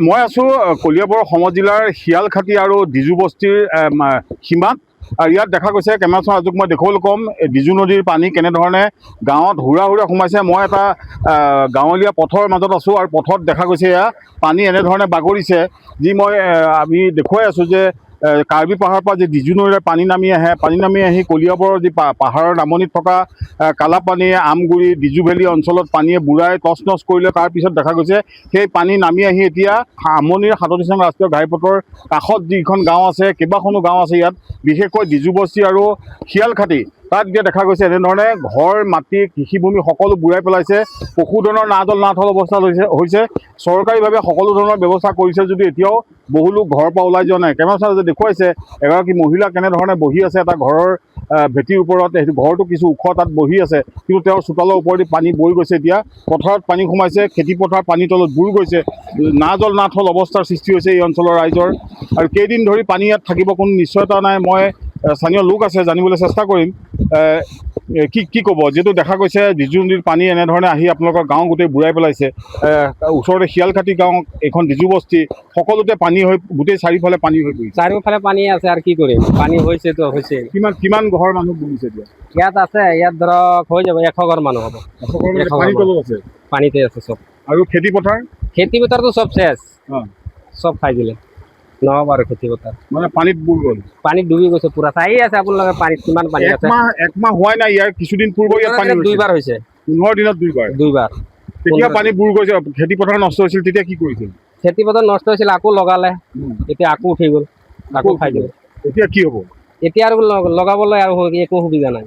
মই আছো কলিয়াবৰ সমজিলাৰ শিয়ালখাটি আৰু ডিজু বস্তিৰ সীমাত। আৰু ইয়াত দেখা গৈছে কেমেৰাচোন আজোক মই দেখুৱাবলৈ ক'ম ডিজু নদীৰ পানী কেনেধৰণে গাঁৱত হুৰা সোমাইছে। মই এটা গাঁৱলীয়া পথৰ মাজত আছোঁ আৰু পথত দেখা গৈছে এয়া পানী এনেধৰণে বাগৰিছে, যি আমি দেখুৱাই আছোঁ যে কাৰ্বি পাহাৰৰ পৰা যি ডিজু নৈৰে পানী নামি আহি কলিয়াবৰৰ যি পাহাৰৰ নামনিত থকা কালাপানী, আমগুৰি, ডিজু ভেলী অঞ্চলত পানীয়ে বুৰাই টচ নচ কৰিলে। তাৰপিছত দেখা গৈছে সেই পানী নামি আহি এতিয়া আমনিৰ ৩৭ নং ৰাষ্ট্ৰীয় ঘাইপথৰ কাষত যিখন গাঁও আছে, কেইবাখনো গাঁও আছে ইয়াত, বিশেষকৈ ডিজু বস্তি আৰু শিয়ালখাটি, তাত এতিয়া দেখা গৈছে এনেধৰণে ঘৰ, মাটি, কৃষিভূমি সকলো বুৰাই পেলাইছে। পশুধনৰ নাজল নাথল অৱস্থা হৈছে। চৰকাৰীভাৱে সকলো ধৰণৰ ব্যৱস্থা কৰিছে যদিও এতিয়াও বহু লোক ঘৰৰ পৰা ওলাই যোৱা নাই। কেমেৰা যে দেখুৱাইছে এগৰাকী মহিলা কেনেধৰণে বহি আছে এটা ঘৰৰ ভেটিৰ ওপৰত। সেইটো ঘৰটো কিছু ওখ, তাত বহি আছে, কিন্তু তেওঁৰ চোতালৰ ওপৰেদি পানী বৈ গৈছে। এতিয়া পথাৰত পানী সোমাইছে, খেতিপথাৰ পানীৰ তলত বুৰ গৈছে। নাজল নাথল অৱস্থাৰ সৃষ্টি হৈছে এই অঞ্চলৰ ৰাইজৰ। আৰু কেইদিন ধৰি পানী ইয়াত থাকিব কোনো নিশ্চয়তা নাই। মই স্থানীয় লোক আছে জানিবলৈ চেষ্টা কৰিম। কি ক'ব, যিহেতু দেখা গৈছে ডিজু নদীৰ পানী এনেধৰণে আহি আপোনালোকৰ গাঁও গোটেই বুৰাই পেলাইছে। ওচৰতে শিয়ালখাটি গাঁও, এইখন ডিজু বস্তি, সকলোতে পানী হৈ গোটেই চাৰিওফালে পানী হৈ পৰিছে। চাৰিওফালে পানী আছে আৰু কি কৰিম, পানী হৈছেতো হৈছে। কিমান ঘৰ মানুহ বুলিছে এতিয়া? ইয়াত আছে, ইয়াত ধৰক হৈ যাব 100 ঘৰ মানুহ হ'ব। পানীৰ তলত আছে, পানীতে আছে চব। আৰু খেতিপথাৰটো চব চেচ, চব খাই দিলে, নহ'ব আৰু খেতিপথাৰ। মানে পানীত বুৰ গ'ল, পানীত ডুবি গৈছে পুৰা। চাই আছে আপোনালোকে পানীত কিমান পানী আছে। একমাহ হোৱাই নাই, ইয়াৰ কিছুদিন পূৰ্বে ইয়াত পানী 2বাৰ হৈছে। 15 দিনত 2বাৰ। তেতিয়া পানী বুৰ গৈছে, খেতিপথাৰ নষ্ট হৈছিল, তেতিয়া কি কৰিছিল? খেতিপথাৰ নষ্ট হৈছিল, আকৌ লগালে, এতিয়া আকৌ উঠি গ'ল, আকৌ খাই দিলে। এতিয়া কি হ'ব? এতিয়া আৰু লগাবলৈ আৰু একো সুবিধা নাই,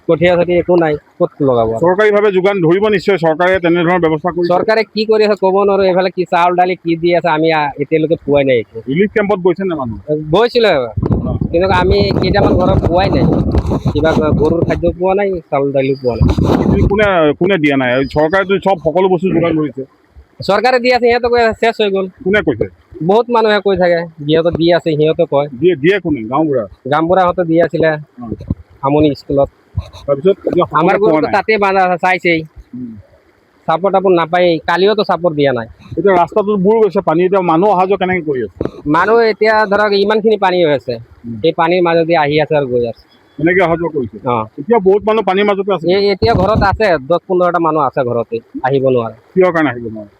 কঠীয়া চঠীয়া একো নাই, ক'ত লগাব? চৰকাৰীভাৱে যোগান ধৰিব নিশ্চয়, চৰকাৰে তেনেধৰণৰ ব্যৱস্থা কৰিছে। চৰকাৰে কি কৰি আছে ক'ব নোৱাৰো। এইফালে কি চাউল দালি কি দি আছে আমি এতিয়ালৈকে পোৱাই নাই। ৰিলিফ কেম্পত গৈছে নে মানুহ? গৈছিলে, কিন্তু আমি কেইটামান ঘৰত পোৱাই নাই। কিবা গৰুৰ খাদ্য পোৱা নাই, চাউল দালি পোৱা নাই। কোনে দিয়া নাই? চৰকাৰেতো সকলো বস্তু যোগান ধৰিছে। চৰকাৰে দি আছে, সিহঁতক চেচ হৈ গ'ল। কোনে কৈছে? বহুত মানুহে কৈ থাকে সিহঁতে দি আছে, সিহঁতে কয়। দিয়ে কোনে? গাঁওবুঢ়াহঁতে দি আছিলে আমনি স্কুলত। তাৰপিছত আমাৰ গৰুটো তাতে বান্ধা আছে, চাইছেই। চাপৰ তাপৰ নাপায়, কালিওতো চাপৰ দিয়া নাই। এতিয়া ৰাস্তাটো বুৰ গৈছে পানী, এতিয়া মানুহ অহা যোৱা কেনেকে কৰি আছে? মানুহ এতিয়া ধৰক ইমানখিনি পানী হৈ আছে, এই পানীৰ মাজেদি আহি আছে আৰু গৈ আছে। এনেকে অহা যোৱা কৰিছে। এতিয়া বহুত মানুহ পানীৰ মাজতে আছে। এতিয়া ঘৰত আছে, 10-15টা মানুহ আছে ঘৰতে, আহিব নোৱাৰে। কিহৰ কাৰণে আহিব নোৱাৰে?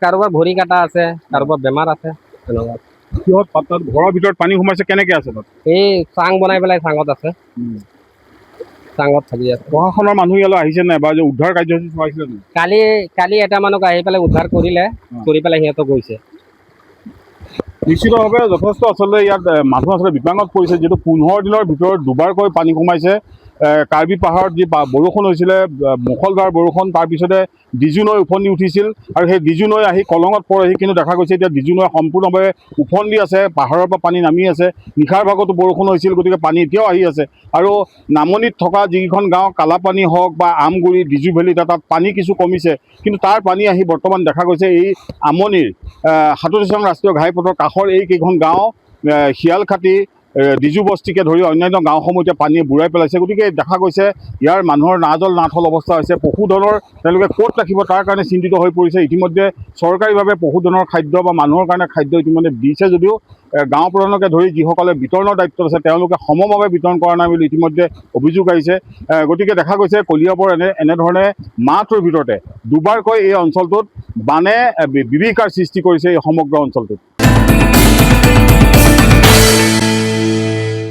কাৰোবাৰ ভৰি কাটা আছে, কাৰোবাৰ বেমাৰ আছে, তেনেকুৱা। কিহত তাত ঘৰৰ ভিতৰত পানী সোমাইছে, কেনেকে আছে তাত? এই চাং বনাই পেলাই চাঙত আছে, চাঙত থাকি আছে। প্ৰশাসনৰ মানুহ ইয়ালৈ আহিছে নাই বা উদ্ধাৰ কাৰ্যসূচী চলাইছিলে নাই? কালি এটা মানুহক আহি পেলাই উদ্ধাৰ কৰিলে, কৰি পেলাই সিহঁতক গৈছে। নিশ্চিতভাৱে যথেষ্ট আচলতে ইয়াত মানুহ আচলতে বিপাঙত পৰিছে, যিহেতু 15 দিনৰ ভিতৰত 2বাৰকৈ পানী সোমাইছে। কাৰ্বি পাহাৰত যি বৰষুণ হৈছিলে, মুষলধাৰ বৰষুণ, তাৰপিছতে ডিজু নৈ উফন্দি উঠিছিল আৰু সেই ডিজু নৈ আহি কলঙত পৰেহি। কিন্তু দেখা গৈছে এতিয়া ডিজু নৈ সম্পূৰ্ণভাৱে উফন্দি আছে, পাহাৰৰ পৰা পানী নামি আছে। নিশাৰ ভাগতো বৰষুণ হৈছিল, গতিকে পানী এতিয়াও আহি আছে। আৰু নামনিত থকা যিকেইখন গাঁও, কালাপানী হওক বা আমগুৰি, ডিজু ভেলী, তাত পানী কিছু কমিছে। কিন্তু তাৰ পানী আহি বৰ্তমান দেখা গৈছে এই আমনিৰ ৩৭ নং ৰাষ্ট্ৰীয় ঘাইপথৰ কাষৰ এই কেইখন গাঁও, শিয়ালখাটি, ডিজু বস্তিকে ধৰি অন্যান্য গাঁওসমূহ এতিয়া পানীয়ে বুৰাই পেলাইছে। গতিকে দেখা গৈছে ইয়াৰ মানুহৰ নাজল নাথল অৱস্থা হৈছে। পশুধনৰ তেওঁলোকে ক'ত ৰাখিব তাৰ কাৰণে চিন্তিত হৈ পৰিছে। ইতিমধ্যে চৰকাৰীভাৱে পশুধনৰ খাদ্য বা মানুহৰ কাৰণে খাদ্য ইতিমধ্যে দিছে যদিও গাঁও প্ৰধানকে ধৰি যিসকলে বিতৰণৰ দায়িত্বত আছে তেওঁলোকে সমভাৱে বিতৰণ কৰা নাই বুলি ইতিমধ্যে অভিযোগ আহিছে। গতিকে দেখা গৈছে কলিয়াবৰ এনেধৰণে মাহটোৰ ভিতৰতে 2বাৰকৈ এই অঞ্চলটোত বানে বিভীষিকাৰ সৃষ্টি কৰিছে এই সমগ্ৰ অঞ্চলটোত।